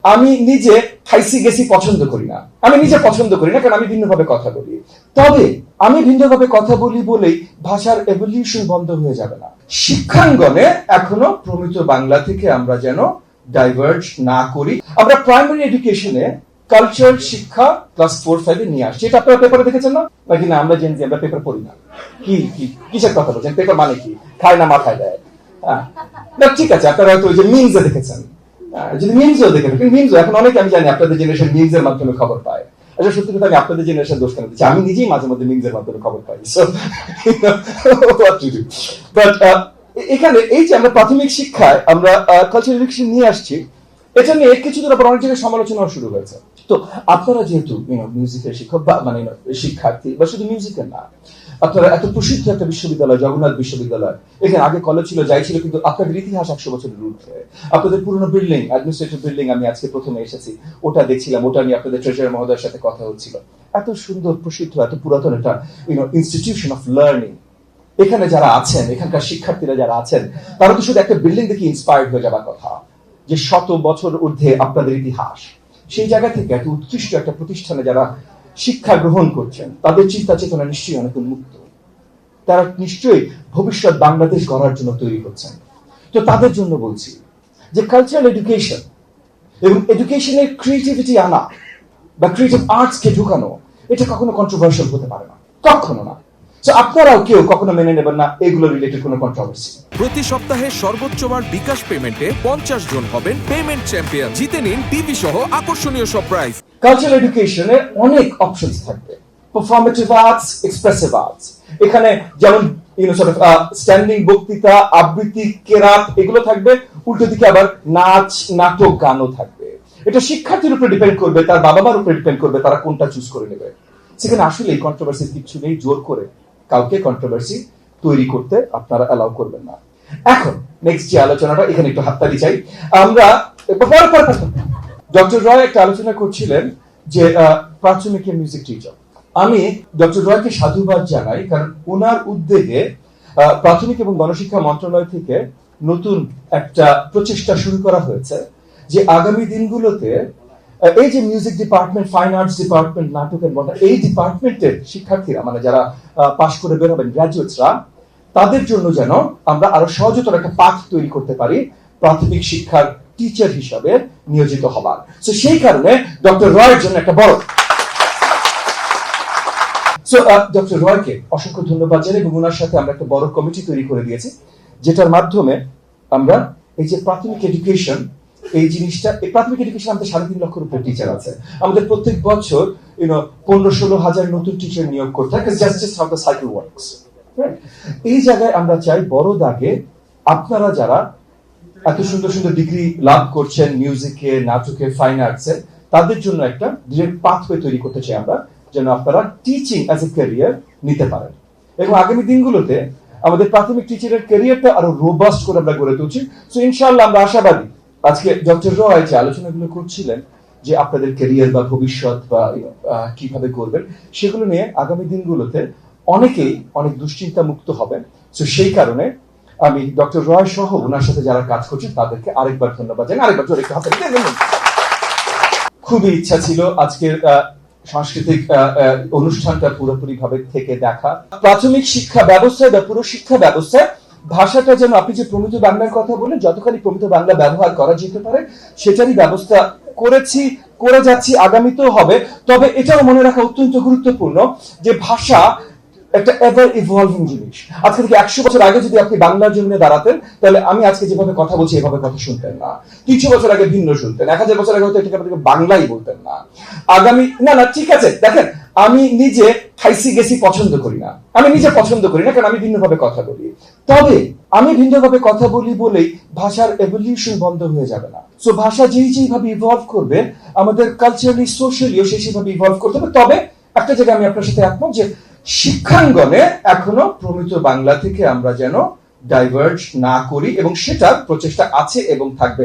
আমি নিজে খাইছি গেছি পছন্দ করি না, আমি নিজে পছন্দ করি না, কারণ আমি ভিন্নভাবে কথা বলি। তবে আমি ভিন্নভাবে কথা বলি বলেই ভাষার এভলিউশন বন্ধ হয়ে যাবে না। শিক্ষাঙ্গনে এখনো প্রমিত বাংলা থেকে আমরা যেন ডাইভার্জ না করি। আমরা প্রাইমারি এডুকেশনে কালচার শিক্ষা ক্লাস 4-5 নিয়ে আসছি। এটা আপনারা পেপারে দেখেছেন না নাকি? না, আমরা জেনজি, আমরা পেপার পড়ি না। কি কি কিসের কথা বলছেন? পেপার মানে কি? খায় না মাথায় দেয়? না, ঠিক আছে, আপনারা হয়তো ওই যে মিমসে দেখেছেন। যদি মিমসও দেখে থাকেন, মিমস এখন অনেকে আমি জানি আপনাদের জেনারেশন মিমসের মাধ্যমে খবর পায়। আচ্ছা, সত্যি কথা, আমি আপনাদের জেনারেশন দোষ কেন দিচ্ছি? আমি নিজেই মাঝে মধ্যে মিমসের মাধ্যমে খবর পাই। বাট এখানে এই যে আমরা প্রাথমিক শিক্ষায় আমরা কালচারাল এডুকেশন নিয়ে আসছি, এটা নিয়ে কিছুদিন পর অনেক জায়গায় সমালোচনা শুরু হয়েছে। তো আপনারা যেহেতু মিউজিকের শিক্ষক বা মানে শিক্ষার্থী, বা শুধু মিউজিকের না, আপনারা এত প্রসিদ্ধ একটা বিশ্ববিদ্যালয়, জগন্নাথ বিশ্ববিদ্যালয়, এখানে আগে কলেজ ছিল, যাই ছিল, কিন্তু আপনাদের ইতিহাস 100 বছরের ঊর্ধ্বে। আপনাদের পুরনো বিল্ডিং, অ্যাডমিনিস্ট্রেটিভ বিল্ডিং, আমি আজকে প্রথমে এসেছি, ওটা দেখছিলাম, ওটা নিয়ে আপনাদের ট্রেজারার মহোদয়ের সাথে কথা হচ্ছিল। এত সুন্দর, প্রসিদ্ধ, এত পুরাতন একটা ইনস্টিটিউশন অফ লার্নিং। এখানে যারা আছেন, এখানকার শিক্ষার্থীরা যারা আছেন, তারা তো শুধু একটা বিল্ডিং দেখে ইন্সপায়ার্ড হয়ে যাবার কথা, যে 100 বছর ঊর্ধ্বে আপনাদের ইতিহাস। সেই জায়গা থেকে এত উৎকৃষ্ট একটা প্রতিষ্ঠানে যারা শিক্ষা গ্রহণ করছেন, তাদের চিন্তা চেতনা নিশ্চয়ই অনেক উন্মুক্ত। তারা নিশ্চয়ই ভবিষ্যৎ বাংলাদেশ গড়ার জন্য তৈরি হচ্ছেন। তো তাদের জন্য বলছি যে কালচারাল এডুকেশন এবং এডুকেশনের ক্রিয়েটিভিটি আনা বা ক্রিয়েটিভ আর্টসকে ঢুকানো, এটা কখনো কন্ট্রোভার্সিয়াল হতে পারে না, কখনো না। আপনারাও কেউ কখনো মেনে নেবেন না এগুলো রিলেটেড কোনো কন্ট্রোভার্সি। প্রতি সপ্তাহে সর্বোচ্চ বার বিকাশ পেমেন্টে 50 জন হবেন পেমেন্ট চ্যাম্পিয়ন। জিতে নিন টিভি সহ আকর্ষণীয় সব প্রাইজ। কালচারাল এডুকেশনে অনেক অপশনস থাকবে, পারফরমেটিভ আর্টস, এক্সপ্রেসিভ আর্টস। এখানে যেমন স্ট্যান্ডিং বক্তৃতা, আবৃত্তি, কেরাত, এগুলো থাকবে। উল্টো দিকে আবার নাচ, নাটক, গানও থাকবে। এটা শিক্ষার্থীর উপরে ডিপেন্ড করবে, তার বাবা মার উপরে ডিপেন্ড করবে, তারা কোনটা চুজ করে নেবে। সেখানে আসলে এই কন্ট্রোভার্সির কিছু নেই। জোর করে কাউকে কন্ট্রোভার্সি তৈরি করতে আপনারা অ্যালাউ করবেন না। এখন নেক্সট যে আলোচনাটা, এখানে একটু হাততালি চাই। আমরা ডক্টর রয় একটা আলোচনা করছিলেন যে প্রাথমিকের মিউজিক টিচার। আমি ডক্টর রয়কে সাধুবাদ জানাই, কারণ ওনার উদ্যোগে প্রাথমিক এবং গণশিক্ষা মন্ত্রণালয় থেকে নতুন একটা প্রচেষ্টা শুরু করা হয়েছে, যে আগামী দিনগুলোতে এই যে music department, fine arts department, নাটকের মধ্যে এই ডিপার্টমেন্টের শিক্ষার্থীরা, মানে যারা পাশ করে বের হবেন, গ্রাজুয়েটসরা, তাদের জন্য যেন আমরা আরো সহজতর একটা পাথ তৈরি করতে পারি প্রাথমিক শিক্ষার টিচার হিসাবে নিয়োজিত হবার। তো সেই কারণে ডক্টর রয়ের জন্য একটা বড় ডক্টর রয়কে অসংখ্য ধন্যবাদ জানাই, এবং ওনার সাথে আমরা একটা বড় কমিটি তৈরি করে দিয়েছি, যেটার মাধ্যমে আমরা এই যে প্রাথমিক এডুকেশন, এই জিনিসটা, এই প্রাথমিক এডুকেশন আমাদের 3.5 লক্ষের উপর টিচার আছে। আমাদের প্রত্যেক বছর 15-16 হাজার নতুন টিচার নিয়োগ করতে হয়, just how the cycle works. এই জায়গায় আমরা চাই বড় দাগে আপনারা যারা এত সুন্দর সুন্দর ডিগ্রি লাভ করছেন মিউজিকে, নাটকে, ফাইন আর্টসে, তাদের জন্য একটা ডিরেক্ট পাথওয়ে তৈরি করতে চাই আমরা, যেন আপনারা টিচিং অ্যাজ এ ক্যারিয়ার নিতে পারেন। এবং আগামী দিনগুলোতে আমাদের প্রাথমিক টিচারের ক্যারিয়ারটা আরো রোবাস্ট করে আমরা গড়ে তুলছি। সো ইনশাআল্লাহ আমরা আশাবাদী, আজকে ডক্টর রয় যে আলোচনাগুলো করছিলেন, যে আপনাদের ক্যারিয়ার বা ভবিষ্যৎ বা কিভাবে করবেন, সেগুলো নিয়ে আগামী দিনগুলোতে অনেকেই অনেক দুশ্চিন্তা মুক্ত হবেন। সো সেই কারণে আমি ডক্টর রয় সহ ওনার সাথে যারা কাজ করছেন তাদেরকে আরেকবার ধন্যবাদ জানাই। আরেকবার জোরে একটু হাতে দিন। খুবই ইচ্ছা ছিল আজকের সাংস্কৃতিক অনুষ্ঠানটা পুরোপুরি ভাবে থেকে দেখা। প্রাথমিক শিক্ষা ব্যবস্থায় বা পুরো শিক্ষা ব্যবস্থায় ভাষাটা যেন, আপনি যে প্রমিত বাংলার কথা বলেন, যতখানি প্রমিত বাংলা ব্যবহার করা যেতে পারে সেটারই ব্যবস্থা করেছি, করে যাচ্ছি, আগামীতেও হবে। তবে এটাও মনে রাখা অত্যন্ত গুরুত্বপূর্ণ যে ভাষা একটা এভার ইভলভিং জিনিস। আজকে থেকে 100 বছর আগে যদি আপনি বাংলার জমিনে দাঁড়াতেন, তাহলে আমি আজকে যেভাবে কথা বলছি এভাবে কথা শুনতেন না। 300 বছর আগে ভিন্ন শুনতেন, 1000 বছর আগে হয়তো এটাকে আপনাকে বাংলাই বলতেন না। আগামী না, ঠিক আছে, দেখেন, আমি নিজে খাইছি গেছি পছন্দ করি না, আমি নিজে পছন্দ করি না, কারণ আমি ভিন্নভাবে কথা বলি। তবে আমি ভিন্নভাবে কথা বলি বলেই ভাষার এভলিউশন বন্ধ হয়ে যাবে না। সো ভাষা যেইভাবে ইভলভ করবে, আমাদের কালচারালি, সোশ্যালিও সেইভাবে ইভলভ করতে হবে। তবে একটা জায়গায় আমি আপনার সাথে একমত, যে শিক্ষাঙ্গনে এখনো প্রমিত বাংলা থেকে আমরা যেন ডাইভার্জ না করি, এবং সেটার প্রচেষ্টা আছে এবং থাকবে।